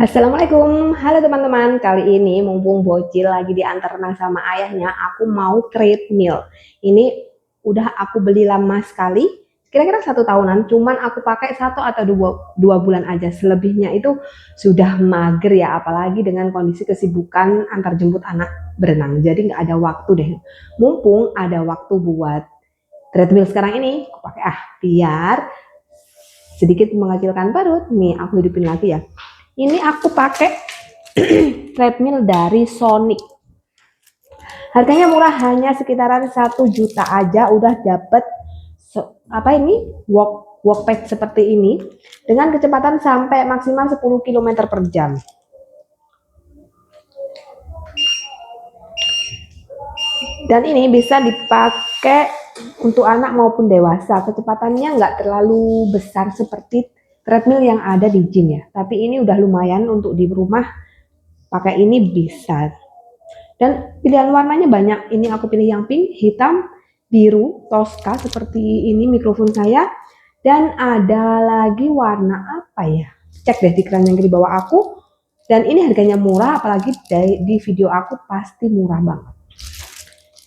Assalamualaikum, halo teman-teman. Kali ini mumpung bocil lagi diantar renang sama ayahnya, aku mau treadmill. Ini udah aku beli lama sekali, kira-kira 1 tahunan. Cuman aku pakai 1 atau 2 bulan aja. Selebihnya itu sudah mager ya, apalagi dengan kondisi kesibukan antar jemput anak berenang. Jadi nggak ada waktu deh. Mumpung ada waktu buat treadmill sekarang ini, aku pakai biar sedikit mengecilkan perut. Nih aku hidupin lagi ya. Ini aku pakai treadmill dari Sonic. Harganya murah, hanya sekitaran 1 juta aja udah dapet walk pad seperti ini dengan kecepatan sampai maksimal 10 km per jam. Dan ini bisa dipakai untuk anak maupun dewasa. Kecepatannya nggak terlalu besar seperti treadmill yang ada di gym ya, tapi ini udah lumayan untuk di rumah pakai ini bisa. Dan pilihan warnanya banyak. Ini aku pilih yang pink, hitam, biru, toska seperti ini mikrofon saya. Dan ada lagi warna apa ya? Cek deh di keran yang di bawah aku. Dan ini harganya murah, apalagi di video aku pasti murah banget.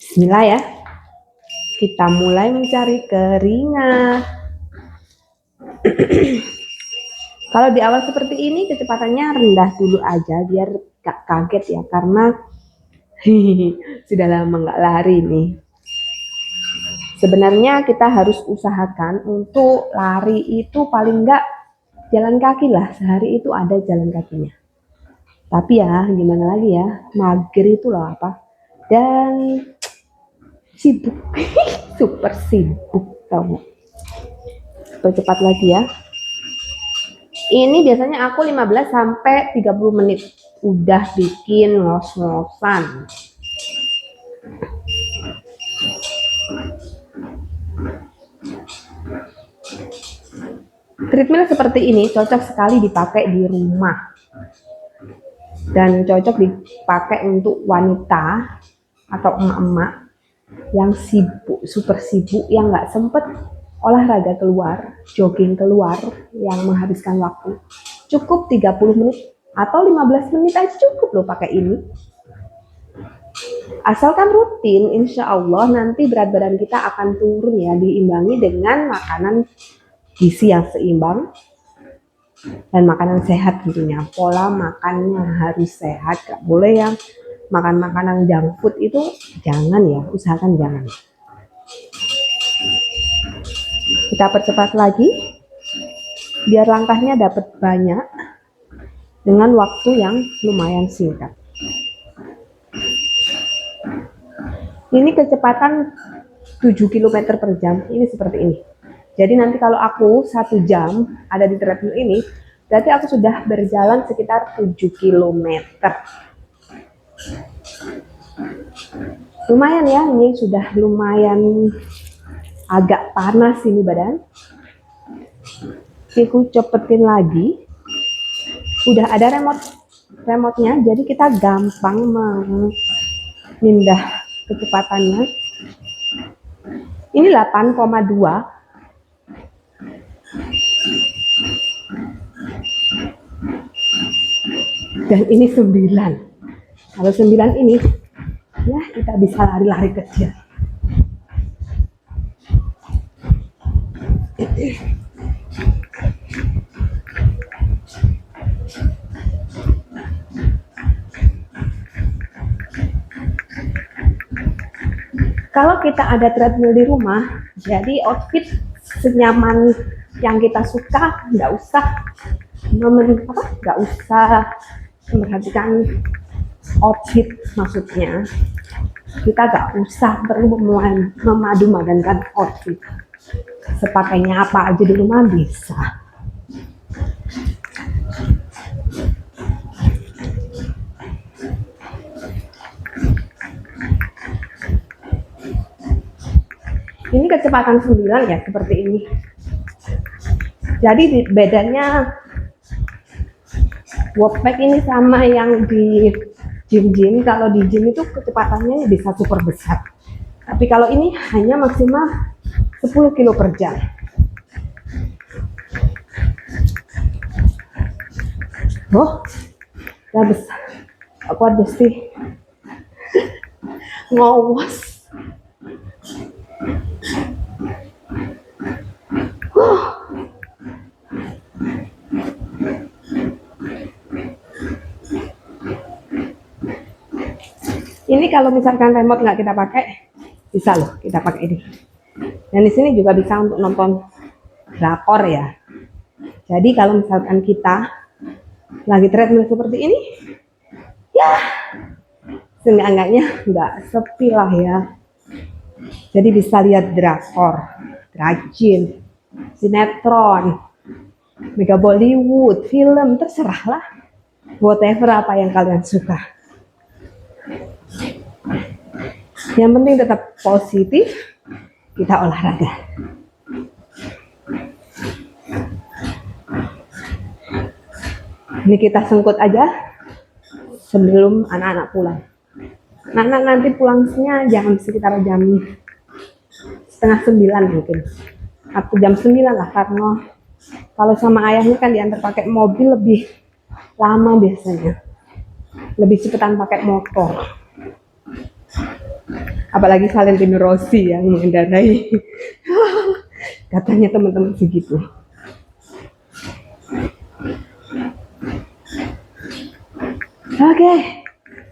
Bismillah ya. Kita mulai mencari keringat. Kalau di awal seperti ini kecepatannya rendah dulu aja biar gak kaget ya, karena sudah lama nggak lari nih. Sebenarnya kita harus usahakan untuk lari itu paling nggak jalan kaki lah, sehari itu ada jalan kakinya. Tapi ya gimana lagi ya, mager itu loh apa, dan sibuk, super sibuk kamu. Percepat lagi ya. Ini biasanya aku 15 sampai 30 menit udah bikin ngos-ngosan. Treadmill seperti ini cocok sekali dipakai di rumah dan cocok dipakai untuk wanita atau emak-emak yang sibuk, super sibuk, yang nggak sempet olahraga keluar, jogging keluar yang menghabiskan waktu. Cukup 30 menit atau 15 menit aja cukup loh pakai ini. Asalkan rutin, insya Allah nanti berat badan kita akan turun ya, diimbangi dengan makanan gizi yang seimbang dan makanan sehat tentunya. Pola makannya harus sehat, gak boleh yang makan makanan junk food itu jangan ya, usahakan jangan. Kita percepat lagi biar langkahnya dapat banyak dengan waktu yang lumayan singkat. Ini kecepatan 7 km per jam, ini seperti ini. Jadi nanti kalau aku 1 jam ada di treadmill ini, berarti aku sudah berjalan sekitar 7 km. Lumayan ya, ini sudah lumayan agak panas ini badan. Aku cepetin lagi. Udah ada remote-nya, jadi kita gampang memindah kecepatannya. Ini 8,2. Dan ini 9. Kalau 9 ini ya kita bisa lari-lari kecil. Kalau kita ada treadmill di rumah, jadi outfit senyaman yang kita suka, nggak usah memperhatikan outfit, maksudnya kita nggak usah perlu memadu-madankan outfit. Sepakainya apa aja di rumah bisa. Ini kecepatan 9 ya, seperti ini. Jadi bedanya walkback ini sama yang di gym. Kalau di gym itu kecepatannya bisa super besar. Tapi kalau ini hanya maksimal 10 km per jam. Oh, udah besar. Aku ada sih ngawas. Ini kalau misalkan remote nggak kita pakai, bisa loh kita pakai ini. Dan di sini juga bisa untuk nonton drakor ya. Jadi kalau misalkan kita lagi treadmill seperti ini, ya seenggak-enggaknya nggak sepi lah ya. Jadi bisa lihat drakor, rajin, sinetron, mega Bollywood, film, terserah lah. Whatever apa yang kalian suka. Yang penting tetap positif, kita olahraga. Ini kita sengkut aja sebelum anak-anak pulang. Anak-anak nanti pulangnya sekitar jam 8:30 mungkin. Atau jam 9 lah, karena kalau sama ayahnya kan diantar pakai mobil lebih lama biasanya. Lebih cepetan pakai motor. Apalagi Valentino Rossi yang mengendarai. Katanya teman-teman segitu. Oke,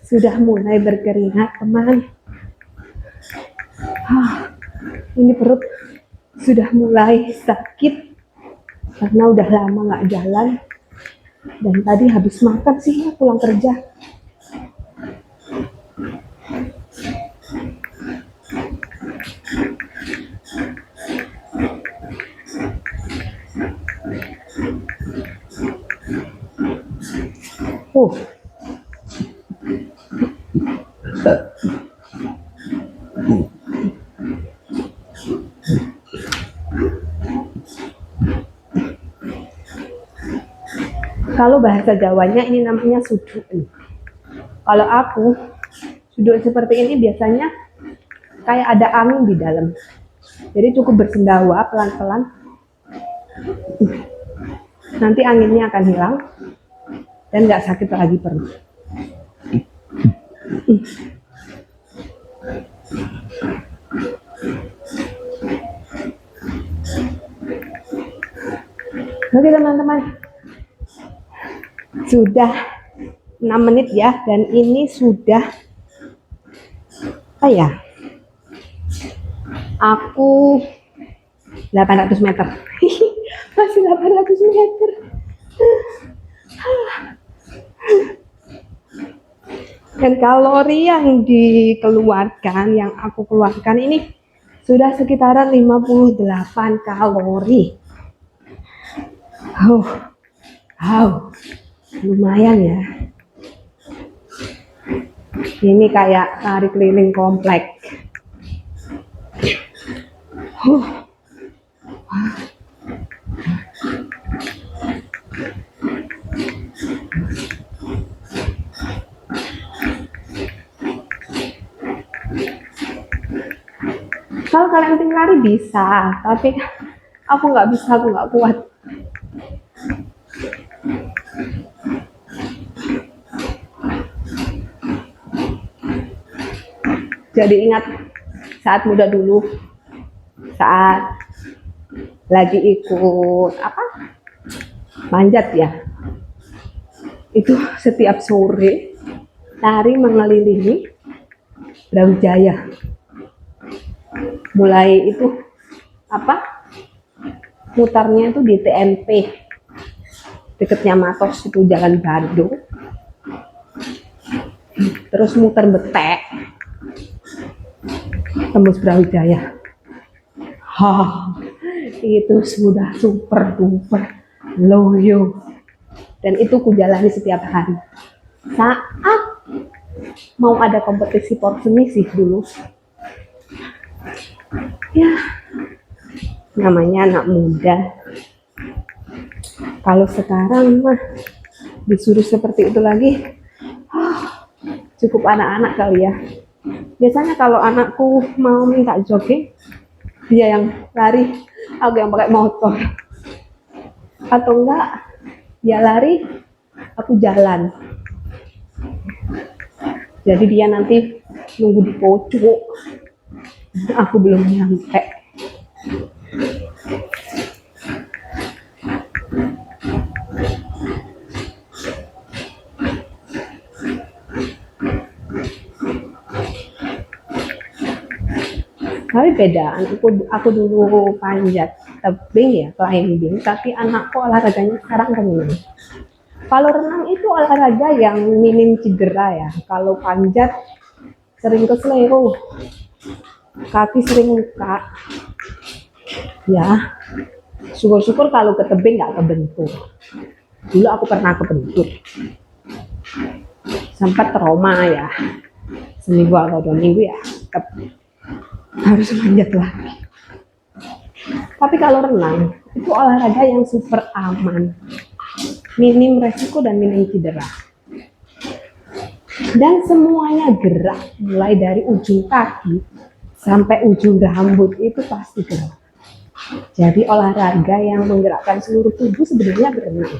sudah mulai berkeringat teman. Ini perut sudah mulai sakit karena udah lama nggak jalan. Dan tadi habis makan sih ya pulang kerja. Kalau bahasa Jawanya ini namanya suduk. Kalau aku, suduk seperti ini biasanya kayak ada angin di dalam. Jadi cukup bersendawa pelan-pelan. Nanti anginnya akan hilang dan nggak sakit lagi perut. Oke teman-teman, sudah 6 menit ya, dan ini sudah aku 800 meter. Masih 800 meter. Dan kalori yang dikeluarkan, yang aku keluarkan ini sudah sekitaran 58 kalori. Lumayan ya. Ini kayak lari keliling komplek. Kalau kalian pengen lari bisa, tapi aku nggak bisa, aku nggak kuat. Jadi ingat saat muda dulu, saat lagi ikut manjat ya, itu setiap sore lari mengelilingi Brawijaya. Mulai itu mutarnya itu di TMP deketnya Matos, itu Jalan Bandung, terus muter Betek tembus Brawijaya. Itu sudah super duper loyo, dan itu ku jalani setiap hari saat mau ada kompetisi porseni sih dulu ya, namanya anak muda. Kalau sekarang mah disuruh seperti itu lagi, cukup anak-anak kali ya. Biasanya kalau anakku mau minta jogging, dia yang lari, aku yang pakai motor. Atau enggak, dia lari, aku jalan. Jadi dia nanti nunggu di pojok, aku belum nyampe. Tapi beda, aku dulu panjat tebing ya, climbing, tapi anakku olahraganya sekarang renang. Kalau renang itu olahraga yang minim cedera ya. Kalau panjat sering keseleo, kaki sering luka. Ya, syukur-syukur kalau ke tebing nggak kebentur. Dulu aku pernah kebentur, sempat trauma ya. Seminggu atau 2 minggu ya, tetap harus manjat lagi. Tapi kalau renang itu olahraga yang super aman, minim resiko dan minim cedera. Dan semuanya gerak, mulai dari ujung kaki sampai ujung rambut itu pasti gerak. Jadi olahraga yang menggerakkan seluruh tubuh sebenarnya berenang.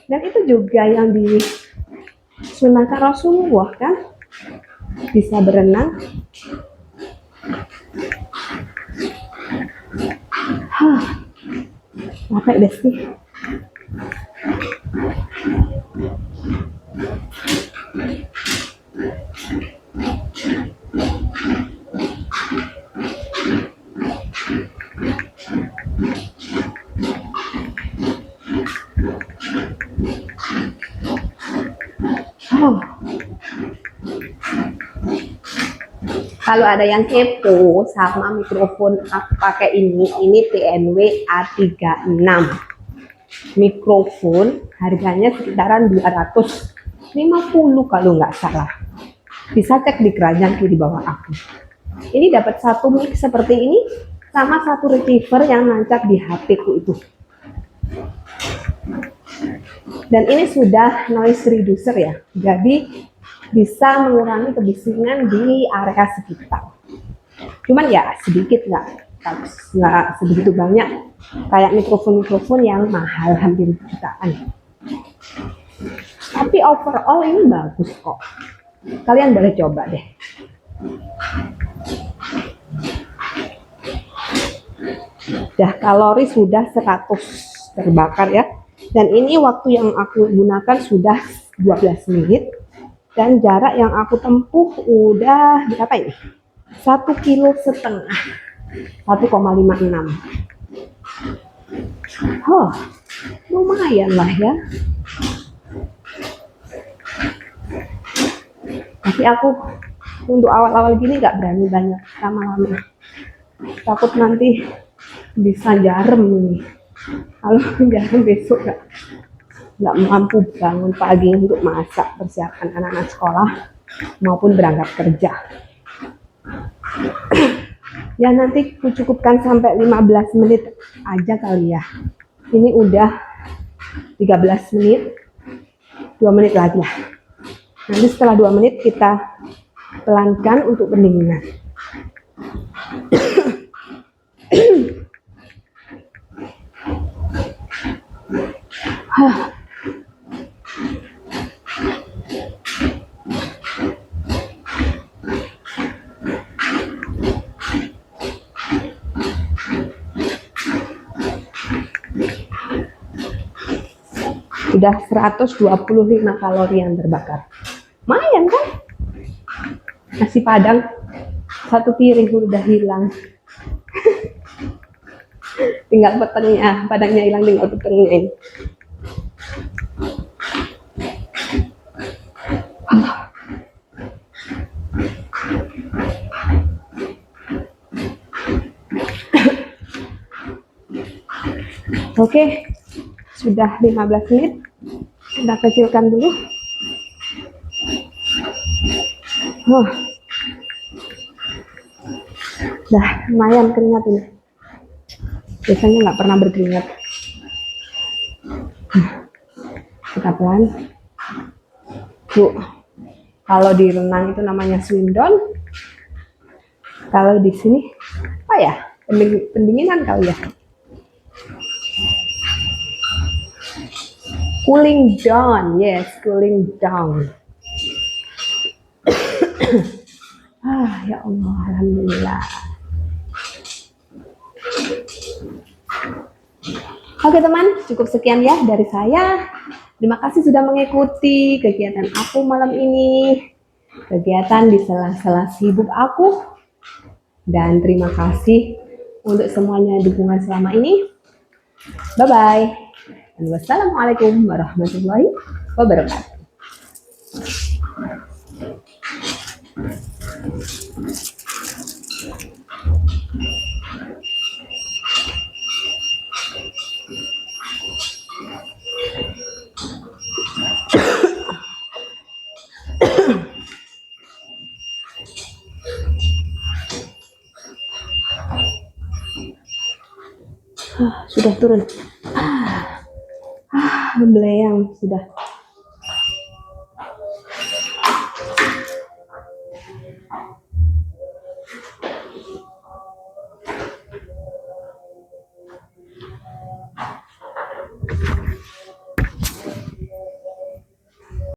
Dan itu juga yang disunahkan Rasulullah kan, bisa berenang. Capek deh sih. Kalau ada yang kepo sama mikrofon aku pakai ini TNW A36. Mikrofon harganya sekitaran 250 kalau nggak salah. Bisa cek di keranjang di bawah aku. Ini dapat satu mic seperti ini sama satu receiver yang nancap di HP ku itu. Dan ini sudah noise reducer ya, jadi bisa mengurangi kebisingan di area sekitar. Cuman ya sedikit, nggak sebegitu banyak kayak mikrofon yang mahal hampir jutaan. Tapi overall ini bagus kok. Kalian boleh coba deh. Dah kalori sudah 100 terbakar ya. Dan ini waktu yang aku gunakan sudah 12 menit. Dan jarak yang aku tempuh udah berapa ini? 1,5 kilo. 1,56. Oh, lumayan lah ya. Tapi aku untuk awal-awal gini nggak berani banyak lama-lama. Takut nanti bisa jarem nih. Kalau jarem besok nggak mampu bangun pagi untuk masak persiapan anak-anak sekolah maupun berangkat kerja. Ya nanti ku cukupkan sampai 15 menit aja kali ya. Ini udah 13 menit, 2 menit lagi lah. Nanti setelah 2 menit kita pelankan untuk pendinginan. Sudah 125 kalori yang terbakar. Lumayan kan? Nasi padang 1 piring udah hilang. Tinggal petengnya, padangnya hilang, tinggal petengnya ini. Oke, sudah 15 menit. Kita kecilkan dulu. Dah lumayan keringat ini. Biasanya nggak pernah berkeringat. Kita pelan. Tuh, kalau di renang itu namanya swim down. Kalau di sini apa ya? Pendinginan kali ya. Cooling down, yes, cooling down. Ya Allah, alhamdulillah. Oke teman, cukup sekian ya dari saya. Terima kasih sudah mengikuti kegiatan aku malam ini. Kegiatan di sela-sela sibuk aku. Dan terima kasih untuk semuanya dukungan selama ini. Bye-bye. Dan wassalamualaikum warahmatullahi wabarakatuh. Sudah turun. Belayang sudah.